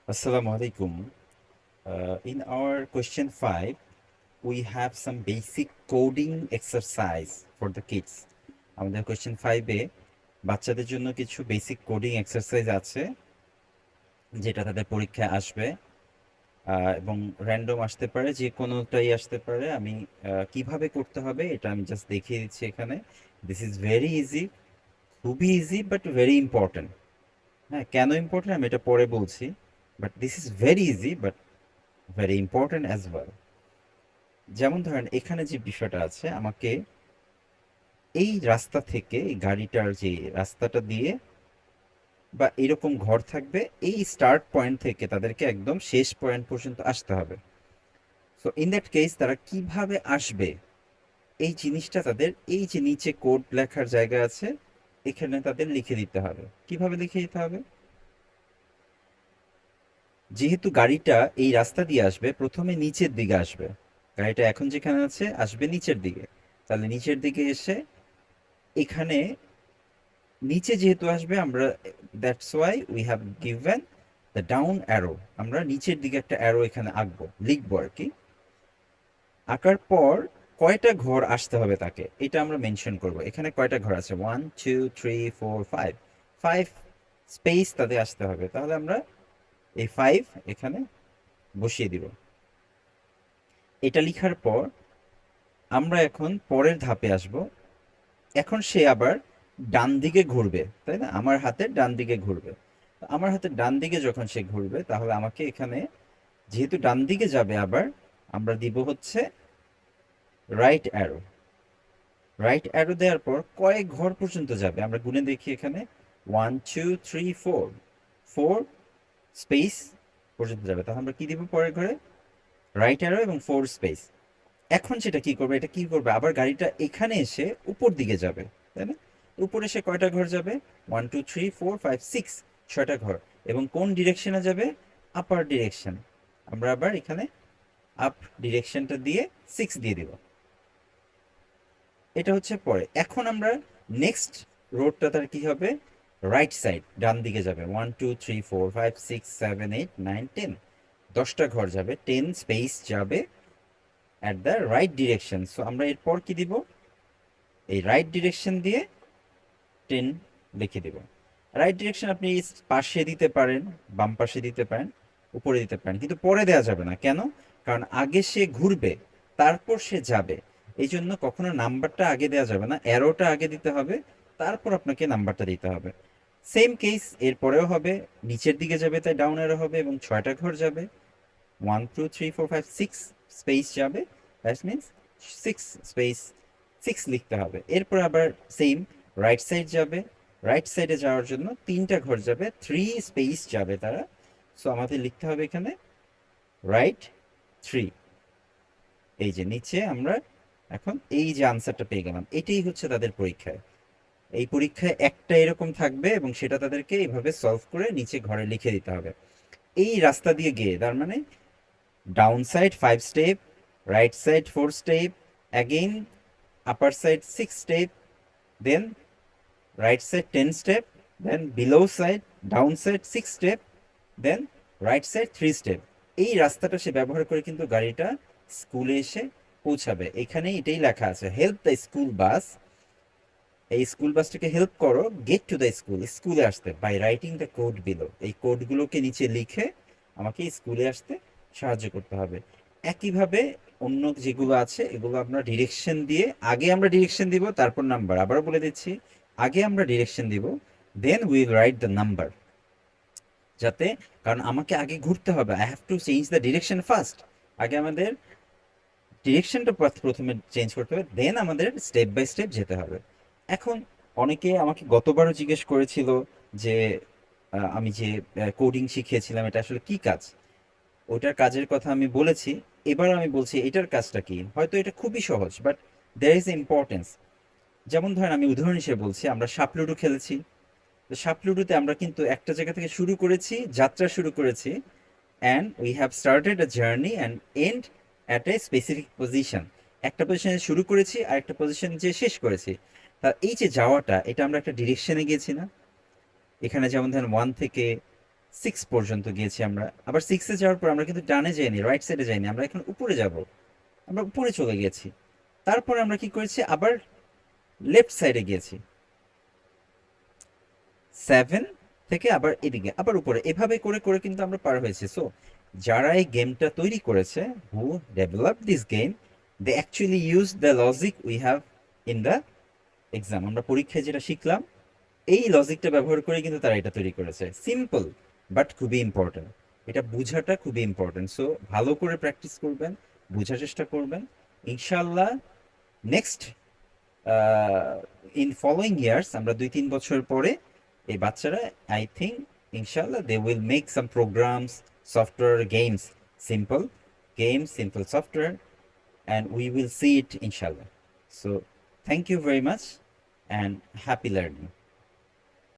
Assalamu alaikum. In our question 5, we have some basic coding exercise for the kids. আমাদের question 5-এ বাচ্চাদের জন্য কিছু basic coding exercise আছে যেটা তাদের পরীক্ষায় আসবে এবং র্যান্ডম আসতে পারে, যে কোনোটাই আসতে পারে। আমি কিভাবে করতে হবে এটা আমি জাস্ট দেখিয়ে দিচ্ছি এখানে। দিস ইজ ভেরি ইজি, খুবই ইজি বাট ভেরি ইম্পর্ট্যান্ট। হ্যাঁ, কেন ইম্পর্ট্যান্ট আমি এটা পরে বলছি, but this is very easy but very important as well. যেমন ধরেন এখানে যে বিষয়টা আছে, আমাকে এই রাস্তা থেকে এই গাড়িটার যে রাস্তাটা দিয়ে বা এরকম ঘর থাকবে, এই স্টার্ট পয়েন্ট থেকে তাদেরকে একদম শেষ পয়েন্ট পর্যন্ত আসতে হবে। সো ইন দ্যাট কেস তারা কিভাবে আসবে এই জিনিসটা তাদের এই যে নিচে কোড লেখার জায়গা আছে এখানে তাদের লিখে দিতে হবে। কিভাবে লিখে দিতে হবে? যেহেতু গাড়িটা এই রাস্তা দিয়ে আসবে, প্রথমে নিচের দিকে আসবে। গাড়িটা এখন যেখানে আছে আসবে নিচের দিকে, তাহলে নিচের দিকে এসে এখানে নিচে যেহেতু আসবে আমরা, that's why we have given the down arrow. আমরা নিচের দিকে একটা অ্যারো এখানে আঁকবো, লিখবো আর কি। আঁকার পর কয়টা ঘর আসতে হবে তাকে এটা আমরা মেনশন করব। এখানে কয়টা ঘর আছে? 1 2 3 4 5, 5 স্পেস তাদের আসতে হবে। তাহলে আমরা এই 5 এখানে বসিয়ে দিব। এটা লিখার পর আমরা এখন পরের ধাপে আসব। এখন সে আবার ডান দিকে ঘুরবে, তাই না? আমার হাতের ডান দিকে ঘুরবে। আমার হাতের ডান দিকে যখন সে ঘুরবে তাহলে আমাকে এখানে, যেহেতু ডান দিকে যাবে, আবার আমরা দিব হচ্ছে রাইট অ্যারো। রাইট অ্যারো দেওয়ার পর কয়েক ঘর পর্যন্ত যাবে আমরা গুনে দেখি। এখানে 1 2 3 4, 4 স্পেস পর্যন্ত যাবে। তাহলে আমরা কি দিব পরের ঘরে? রাইট অ্যারো এবং 4 স্পেস। এখন সেটা কি করবে? এটা কি করবে, আবার গাড়িটা এখানে এসে উপর দিকে যাবে, তাই না? উপরে এসে কয়টা ঘর যাবে? 1 2 3 4 5 6, 6টা ঘর। এবং কোন ডিরেকশনে যাবে? আপার ডিরেকশন। আমরা আবার এখানে আপ ডিরেকশনটা দিয়ে 6 দিয়ে দিব। এটা হচ্ছে পরে। এখন আমরা নেক্সট রোডটা তার কি হবে? রাইট সাইড, ডান দিকে যাবে। 1 2 3 4 5 6 7 8 9 10, 10টা ঘর যাবে, 10 স্পেস যাবে at the right direction. So আমরা এরপর কি দিব? এই রাইট ডিরেকশন দিয়ে 10 লিখে দিব। রাইট ডিরেকশন আপনি পাশে দিতে পারেন, বাম পাশে দিতে পারেন, উপরে দিতে পারেন, কিন্তু পরে দেওয়া যাবে না। কেন? কারণ আগে সে ঘুরবে, তারপর সে যাবে। এই জন্য কখনো নাম্বারটা আগে দেওয়া যাবে না, অ্যারোটা আগে দিতে হবে, তারপর আপনাকে নাম্বারটা দিতে হবে। সেম কেস এরপরেও হবে। নিচের দিকে যাবে তাই ডাউন অ্যারো হবে এবং 6টা ঘর যাবে। 1 2 3 4 5 6 স্পেস যাবে, দ্যাট মিনস 6 স্পেস 6 লিখতে হবে। এরপর আবার সেম রাইট সাইড যাবে। রাইট সাইডে যাওয়ার জন্য 3টা ঘর যাবে, 3 স্পেস যাবে তারা। সো আমাদের লিখতে হবে এখানে রাইট 3। এই যে নিচে আমরা এখন এই যে আনসারটা পেয়ে গেলাম। এটাই হচ্ছে তাদের পরীক্ষায়। এই পরীক্ষায় একটা এরকম থাকবে এবং সেটা তাদেরকে এইভাবে সলভ করে নিচে ঘরে লিখে দিতে হবে। এই রাস্তা দিয়ে গিয়ে তার মানে down side 5 step, right side 4 step, again upper side 6 step, then right side 10 step, then below side down side 6 step, then right side 3 step। এই রাস্তাটা সে ব্যবহার করে কিন্তু গাড়িটা স্কুলে এসে পৌঁছাবে। এখানে এটাই লেখা আছে, হেল্প দ্য স্কুল বাস। এই স্কুল বাসটাকে হেল্প করো গেট টু দ্য স্কুল, স্কুলে আসতে, by writing the code below. এই কোডগুলোকে নিচে লিখে আমাকে স্কুলে আসতে সাহায্য করতে হবে। একইভাবে অন্য যেগুলো আছে এগুলো আমরা ডিরেকশন দিয়ে, আগে আমরা ডিরেকশন দিব তারপর নাম্বার। আবারও বলে দিচ্ছি, আগে আমরা ডিরেকশন দিব, then will write the number. যাতে, কারণ আমাকে আগে ঘুরতে হবে, I have to change the direction first. আগে আমাদের ডিরেকশনটা প্রথমে চেঞ্জ করতে হবে, দেন আমাদের স্টেপ বাই স্টেপ যেতে হবে। এখন অনেকে আমাকে গতবারও জিজ্ঞেস করেছিল যে আমি যে কোডিং শিখিয়েছিলাম এটা আসলে কি কাজ। ওটার কাজের কথা আমি বলেছি। এবার আমি বলছি এটার কাজটা কি। হয়তো এটা খুবই সহজ, বাট দেয়ার ইজ ইম্পর্টেন্স। যেমন ধরেন আমি উদাহরণ হিসেবে বলছি, আমরা সাপ লুডো খেলেছি। তো সাপ লুডোতে আমরা কিন্তু একটা জায়গা থেকে শুরু করেছি, যাত্রা শুরু করেছি, and we have started a journey and end at a specific position. একটা পজিশনে শুরু করেছি আর একটা পজিশন যে শেষ করেছি। তা এই যে যাওয়াটা, এটা আমরা একটা ডিরেকশনে গিয়েছি না? এখানে যেমন ধরেন 1 থেকে সিক্স পর্যন্ত গিয়েছি আমরা, আবার সিক্সে যাওয়ার পর আমরা কিন্তু ডানে যাইনি, রাইট সাইডে যাইনি, আমরা এখন উপরে যাব, আমরা উপরে চলে গেছি। তারপর আমরা কি করেছি, আবার লেফট সাইডে গিয়েছি, সেভেন থেকে আবার এদিকে আবার উপরে, এভাবে করে করে কিন্তু আমরা পার হয়েছি। সো যারা এই গেমটা তৈরি করেছে, who develop this game, they actually use the logic we have in the exam. আমরা পরীক্ষায় যেটা শিখলাম, এই লজিকটা ব্যবহার করে কিন্তু তারা এটা তৈরি করেছে। সিম্পল বাট খুবই ইম্পর্টেন্ট, এটা বোঝাটা খুবই ইম্পর্টেন্ট। সো ভালো করে প্র্যাকটিস করবেন, বোঝার চেষ্টা করবেন, ইনশাল্লাহ নেক্সট ইন ফলোয়িং ইয়ার্স, আমরা 2-3 বছর পরে এই বাচ্চারা, আই থিঙ্ক ইনশাল্লাহ they will make some programs, software, games, simple games, simple software, and we will see it inshallah. So thank you very much and happy learning.